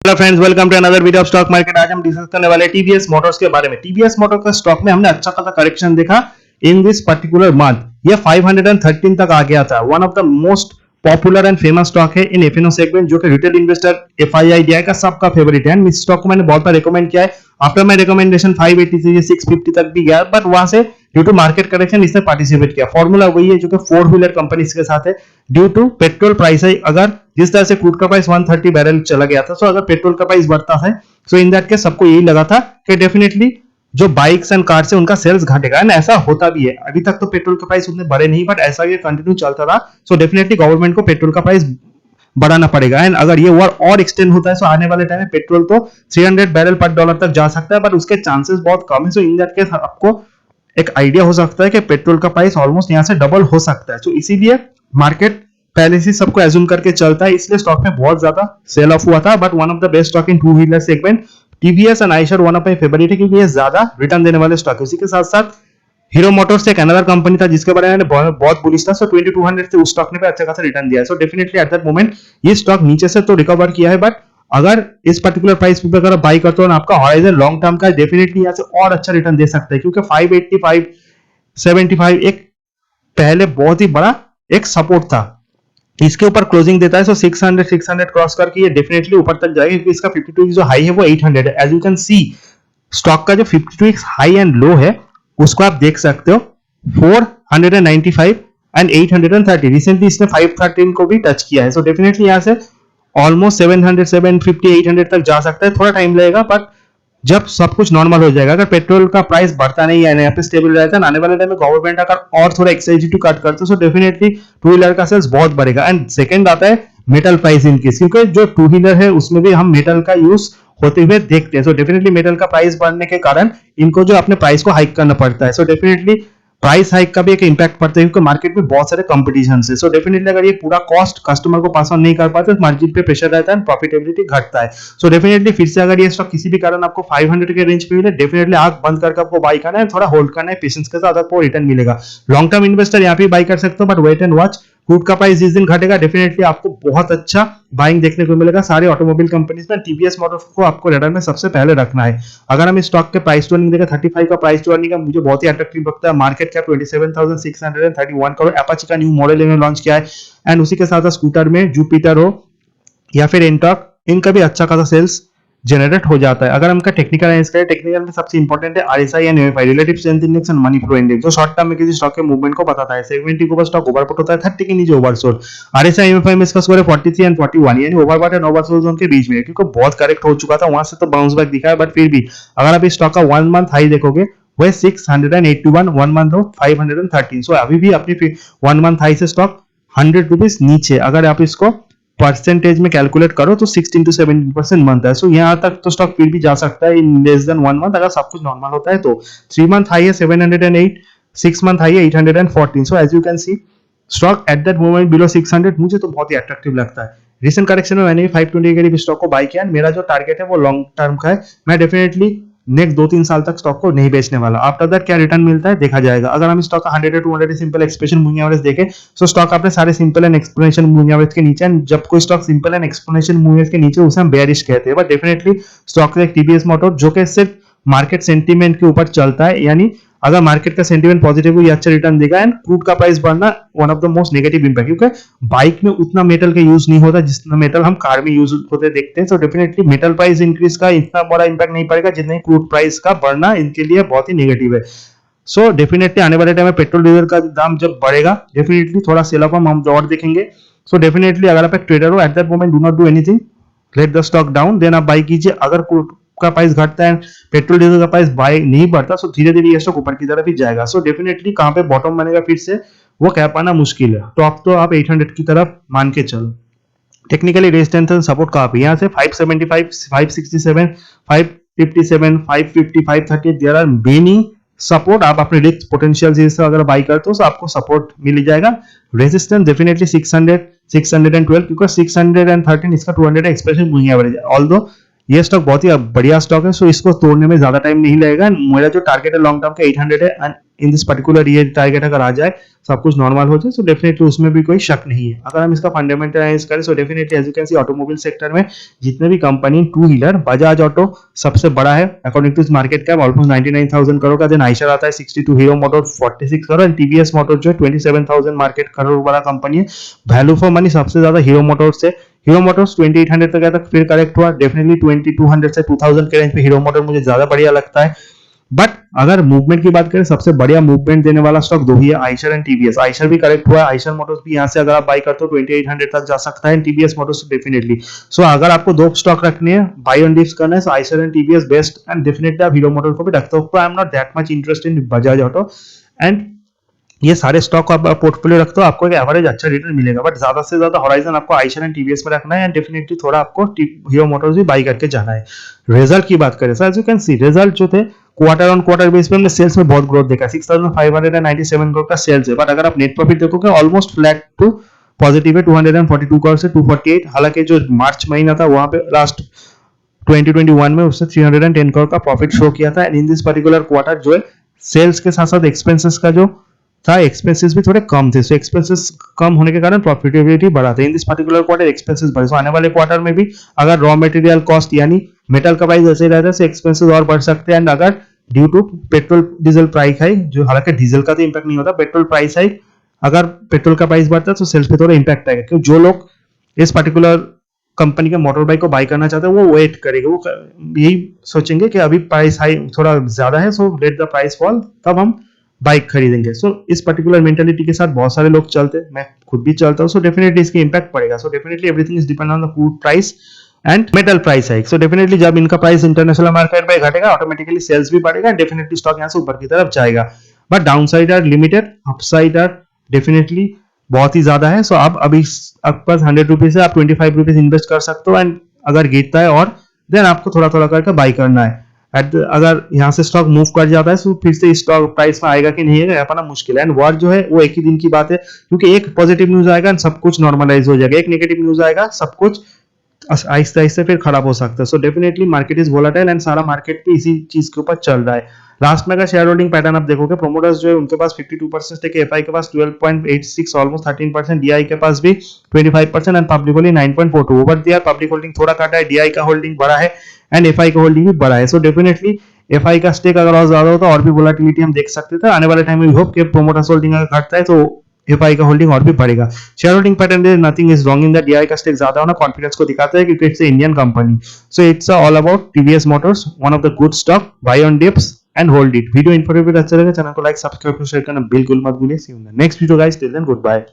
Hello friends, welcome to another video of stock market. आज हम discuss करने वाले टीवीएस मोटर्स के बारे में। टीवीएस मोटर्स का स्टॉक में हमने अच्छा खासा करेक्शन देखा इन दिस पर्टिकुलर मंथ। ये 513 तक आ गया था। One of the most popular and famous stock है इन एफएनओ सेगमेंट, जो कि रिटेल इन्वेस्टर एफआईआई का सबका फेवरेट है। इस स्टॉक को मैंने बहुत बार रिकमेंड किया है। आफ्टर माय रिकमेंडेशन 580 से 650 तक भी गया, बट वहां से ड्यू टू मार्केट करेक्शन इसने पार्टिसिपेट किया। फॉर्मूला वही है जो कि फोर व्हीलर कंपनीज के साथ है। ड्यू टू पेट्रोल प्राइस है, अगर जिस तरह से क्रूड का प्राइस 130 बैरल चला गया था, सो अगर पेट्रोल का प्राइस बढ़ता है, सो इन दैट केस सबको यही लगा था कि डेफिनेटली जो बाइक्स एंड कार से उनका सेल्स घटेगा, एंड ऐसा होता भी है। अभी तक तो पेट्रोल का प्राइस उतने बढ़े नहीं, बट ऐसा ये कंटिन्यू चलता रहा, सो डेफिनेटली गवर्नमेंट को पेट्रोल का प्राइस बढ़ाना पड़ेगा। एंड अगर ये वॉर और एक्सटेंड होता है, सो आने वाले टाइम में पेट्रोल तो 300 बैरल पर डॉलर तक जा सकता है, बट उसके चांसेस बहुत कम है। सो इन दैट केस आपको एक आइडिया हो सकता है कि पेट्रोल का प्राइस ऑलमोस्ट यहां से डबल हो सकता है। सो इसीलिए मार्केट पहले से सबको एज्यूम करके चलता है, इसलिए स्टॉक में बहुत ज्यादा सेल ऑफ हुआ था। But one of the best stock in two wheeler segment, TVS and Eicher one of my favourite है, क्योंकि ये ज्यादा रिटर्न देने वाले स्टॉक है। उसी के साथ साथ हीरो मोटर्स एक अनदर कंपनी था जिसके बारे में बहुत बुलिश था। सो 2200 से उस स्टॉक ने भी अच्छा खासा रिटर्न दिया है। So definitely eight that moment ये स्टॉक नीचे से तो रिकवर किया है, बट अगर इस पर्टिकुलर प्राइस पे अगर बाई करते हो ना, आपका हॉराइजन लॉन्ग टर्म का डेफिनेटली यहाँ से और अच्छा रिटर्न दे सकता है, क्योंकि 585 75 एक पहले बहुत ही बड़ा एक सपोर्ट था। इसके ऊपर क्लोजिंग देता है, सो 600 क्रॉस करके ये डेफिनेटली ऊपर तक जाएगा, क्योंकि इसका 52 जो हाई है वो 800 है। As you can see stock का जो 52 हाई एंड लो है उसको आप देख सकते हो, 495 एंड 830। रिसेंटली इसने 513 को भी टच किया है। सो डेफिनेटली यहां से ऑलमोस्ट 700 750 800 तक जा सकता है। थोड़ा टाइम लगेगा, बट जब सब कुछ नॉर्मल हो जाएगा, अगर पेट्रोल का प्राइस बढ़ता नहीं है, यहाँ पे स्टेबल रहता है, आने वाले टाइम में गवर्नमेंट अगर और थोड़ा एक्साइज टू कट करते, सो डेफिनेटली टू व्हीलर का सेल्स बहुत बढ़ेगा। एंड सेकंड आता है मेटल प्राइस इंक्रीज, क्योंकि जो टू व्हीलर है उसमें भी हम मेटल का यूज होते हुए देखते हैं। सो डेफिनेटली मेटल का प्राइस बढ़ने के कारण इनको जो अपने प्राइस को हाइक करना पड़ता है। सो डेफिनेटली प्राइस हाइक का भी एक इंपैक्ट पड़ता है, क्योंकि मार्केट में बहुत सारे कंपटीशन है। सो डेफिनेटली अगर ये पूरा कॉस्ट कस्टमर को पास ऑन नहीं कर पाते, तो मार्जिन पे प्रेशर रहता है, प्रॉफिटेबिलिटी घटता है। सो डेफिनेटली फिर से अगर ये स्टॉक किसी भी कारण आपको 500 के रेंज पे मिले, डेफिनेटली आंख बंद करके आपको बाई करना है, थोड़ा होल्ड करना है, पेशेंस के साथ आपको रिटर्न मिलेगा। लॉन्ग टर्म इन्वेस्टर यहाँ पे बाई कर सकते हो, but wait and watch. Crude का प्राइस जिस दिन घटेगा, डेफिनेटली आपको बहुत अच्छा बाइंग देखने को मिलेगा। सारे ऑटोमोबाइल कंपनीज में टीवीएस मोटर्स को आपको रडार में सबसे पहले रखना है। अगर हम इस स्टॉक के प्राइस टू अर्निंग देखा, 35 का प्राइस टू अर्निंग का मुझे बहुत ही अट्रैक्टिव लगता है। Market cap 27,631 crore. अपाची का न्यू मॉडल इन्होंने लॉन्च किया है, एंड उसी के साथ स्कूटर में जुपिटर हो या फिर एंटॉक, इनका भी अच्छा खासा सेल्स जनरेट हो जाता है। अगर हमका टेक्निकल एनालिसिस करें, टेक्निकल में सबसे इंपॉर्टेंट है RSI and MFI, relative strength index and money flow index, जो शॉर्ट टर्म में किसी स्टॉक के मूवमेंट को बताता है। 70 के ऊपर स्टॉक ओवरबॉट होता है, 30 के नीचे ओवरसोल्ड। आरएसआई एमएफआई में इसका स्कोर है 43 एंड 41, यानी ओवरबॉट एंड ओवरसोल्ड जोन के बीच में है, क्योंकि बहुत करेक्ट हो चुका था, वहां से तो बाउंस बैक दिखा है। बट फिर भी अगर आप इस स्टॉक का 1 मंथ हाई देखोगे, वह 681, 1 मंथ हो 513। सो अभी भी अपनी 1 मंथ हाई से स्टॉक 100 रुपीज नीचे। अगर आप इसको परसेंटेज में कैलकुलेट करो तो 16 to 17% मंथ है। सो यहां तक तो स्टॉक फिर भी जा सकता है इन लेस देन 1 मंथ, अगर सब कुछ नॉर्मल होता है तो। 3 मंथ हाई है 708, 6 मंथ हाई है 814। So as you can see stock at that moment below 600 मुझे तो बहुत ही अट्रैक्टिव लगता है। रिसेंट करेक्शन में मैंने भी 520 के लिए स्टॉक को बाय किया। मेरा जो टारगेट है वो लॉन्ग टर्म का है। मैं डेफिनेटली नेक्स्ट 2-3 साल तक स्टॉक को नहीं बेचने वाला। आफ्टर दैट क्या रिटर्न मिलता है देखा जाएगा। अगर हम स्टॉक का 100 to 200 simple expression moving average देखें, तो स्टॉक अपने सारे simple and explanation moving average के नीचे, जब कोई stock simple and explanation moving average के नीचे उसे हम बेयरिश कहते हैं। बट डेफिनेटली स्टॉक एक टीवीएस मोटर जो कि सिर्फ मार्केट सेंटीमेंट के ऊपर चलता है, यानी अगर मार्केट का सेंटीमेंट पॉजिटिव हुई अच्छा रिटर्न देगा। एंड क्रूड का प्राइस बढ़ना one of the most negative impact, क्योंकि बाइक में उतना मेटल का यूज नहीं होता जितना मेटल हम कार में यूज होते देखते हैं। तो डेफिनेटली मेटल प्राइस इंक्रीज का इतना बड़ा इंपैक्ट नहीं पड़ेगा जितना क्रूड प्राइस का बढ़ना इनके लिए बहुत ही नेगेटिव है। सो डेफिनेटली आने वाले टाइम में पेट्रोल डीजल का दाम जब बढ़ेगा, डेफिनेटली थोड़ा सेल ऑफ हम और देखेंगे। सो डेफिनेटली अगर आप एक ट्रेडर हो, at that moment do not do anything, let the stock down, then आप बाई कीजिए। अगर क्रूड का प्राइस घटता है, पेट्रोल डीजल का प्राइस बाय नहीं बढ़ता, सो धीरे धीरे ये स्टॉक ऊपर की तरफ ही जाएगा। सो डेफिनेटली कहां पे बॉटम बनेगा फिर से वो कह पाना मुश्किल है। टॉप तो आप 800 की तरफ मान के चलो। टेक्निकली रेजिस्टेंस एंड सपोर्ट कहां पे, यहां से 575, 567, 557, 550, 530 देयर आर मेनी सपोर्ट। आप अपने रिस्क पोटेंशियल से अगर बाई करते हो तो आपको सपोर्ट मिल जाएगा। रेजिस्टेंस डेफिनेटली 600, 612, क्योंकि 613 इसका 200 एक्सप्रेशन मूविंग एवरेज है। ऑल्दो ये स्टॉक बहुत ही बढ़िया स्टॉक है, सो इसको तोड़ने में ज्यादा टाइम नहीं लगेगा। मेरा जो टारगेट है लॉन्ग टर्म का 800 है, एंड इन दिस पर्टिकुलर ये टारगेट अगर आ जाए, सब कुछ नॉर्मल हो जाए, सो डेफिनेटली उसमें भी कोई शक नहीं है। अगर हम इसका फंडामेंटल एनालिसिस करें, so definitely as you can see automobile sector में जितने भी company two wheeler, Bajaj auto सबसे बड़ा है according to market cap, almost 99,000 crore का। देन आइशर आता है 62, Hero motor 46 crore, and TVS motor जो है 27,000 मार्केट करोड़ वाला कंपनी है। वैल्यू फॉर मनी सबसे ज्यादा हीरो मोटर्स से, हीरो मोटर्स 2800 तक गया था, फिर करेक्ट हुआ, डेफिनेटली 2200 से 2000 के रेंज पे हीरो मोटर मुझे ज्यादा बढ़िया लगता है। बट अगर मूवमेंट की बात करें, सबसे बढ़िया मूवमेंट देने वाला स्टॉक दो ही है, आइशर एंड टीवीएस। आइशर भी करेक्ट हुआ है, आइशर मोटर्स भी यहाँ से अगर आप बाई करते हो 2800 तक जा सकता है, टीवीएस मोटर्स डेफिनेटली। सो अगर आपको दो स्टॉक रखने हैं, बाई ऑन डिप्स करना है, so Eicher and TVS best, and definitely आप हीरो मोटर को भी रखते हो। I am not that much interest in Bajaj auto, and ये सारे स्टॉक आप पोर्टफोलियो रखते हो, आपको एक एवरेज अच्छा रिटर्न मिलेगा। बट ज्यादा से ज्यादा होराइजन आपको आइशर एंड टीवीएस में रखना है, एंड डेफिनेटली थोड़ा आपको हीरो मोटर्स भी बाई करके जाना है। रिजल्ट की बात करें, as you can see result जो थे क्वार्टर ऑन क्वार्टर बेस पे हमने सेल्स में बहुत ग्रोथ देखा, 6,597 करोड़ का सेल्स है। बट अगर आप नेट प्रॉफिट देखोगे, ऑलमोस्ट फ्लैट टू पॉजिटिव है, 242 करोड़ से 248। हालांकि जो मार्च महीना था वहां पे लास्ट 2021 में उससे 310 करोड़ का प्रॉफिट शो किया था। And in this particular quarter जो है सेल्स के साथ साथ एक्सपेंसेस का जो था, एक्सपेंसेस भी थोड़े कम थे, सो एक्सपेंसेस कम होने के कारण प्रॉफिटेबिलिटी बढ़ा था। In this particular quarter expenses बढ़े, सो आने वाले क्वार्टर में भी अगर रॉ मटेरियल कॉस्ट यानी मेटल का प्राइस ऐसे रहता है, सो एक्सपेंसेस और बढ़ सकते हैं। एंड अगर due to petrol diesel price hike, जो हालांकि डीजल का तो इंपैक्ट नहीं होता, पेट्रोल प्राइस हाइक, अगर पेट्रोल का प्राइस बढ़ता है तो सेल्स पे थोड़ा इंपैक्ट आएगा, क्योंकि जो लोग इस पर्टिकुलर कंपनी के मोटर बाइक को बाई करना चाहते हैं वो वेट करेंगे, वो यही सोचेंगे कि अभी प्राइस हाई थोड़ा ज्यादा है, so let the price fall, तब हम बाइक खरीदेंगे। सो इस पर्टिकुलर मेंटालिटी के साथ बहुत सारे लोग चलते हैं, मैं खुद भी चलता हूँ। सो डेफिनेटली इसकी इंपैक्ट पड़ेगा। So definitely everything is depend on the crude price and metal price hike. So definitely जब इनका प्राइस इंटरनेशनल मार्केट में घटेगा, ऑटोमेटिकली सेल्स भी बढ़ेगा, डेफिनेटली स्टॉक यहाँ से ऊपर की तरफ जाएगा। But downside are limited, upside are definitely बहुत ही ज्यादा है। सो आप अभी आपके पास 100 रुपीज है, आप 25 रुपीज इन्वेस्ट कर सकते हो, एंड अगर गिरता है और देन आपको थोड़ा थोड़ा करके बाई करना है। अगर यहाँ से स्टॉक मूव कर जाता है तो फिर से स्टॉक प्राइस में आएगा कि नहीं आएगा अपना मुश्किल है। एंड वॉर जो है वो एक ही दिन की बात है, क्योंकि एक पॉजिटिव न्यूज आएगा एंड सब कुछ नॉर्मलाइज हो जाएगा, एक नेगेटिव न्यूज आएगा सब कुछ आहिस्ते आहिस्ते फिर खराब हो सकता है। So definitely market is volatile, and सारा मार्केट भी इसी चीज के ऊपर चल रहा है। लास्ट में अगर शेयर होल्डिंग पैटर्न आप देखोगे, प्रोमोटर्स जो है उनके पास 52% स्टेक है, एफआई के पास 12.86 ऑलमोस्ट 13%, डीआई के पास भी 25%, एंड पब्लिक होल्डिंग 9.42। ओवर दिया पब्लिक होल्डिंग थोड़ा काटा है, डीआई का होल्डिंग बड़ा है एंड एफआई का होल्डिंग भी बड़ा है। सो डेफिनेटली एफआई का स्टेक अगर और ज्यादा होता और भी वोलेटिलिटी हम देख सकते थे। आने वाले टाइम में वी होप कि प्रोमोटर्स होल्डिंग अगर घटता है तो एफआई का होल्डिंग और भी बढ़ेगा। शेयर होल्डिंग पैटर्न में nothing is wrong in the DI का स्टेक ज्यादा होना कॉन्फिडेंस को दिखाता है, क्योंकि it's Indian company. So it's all about TVS motors, one of the good stock, buy on dips and hold it. Video informative अच्छा लगे चैनल को लाइक सब्सक्राइब शेयर करना बिल्कुल मत भूलिए। See you in the next video guys, till then good bye.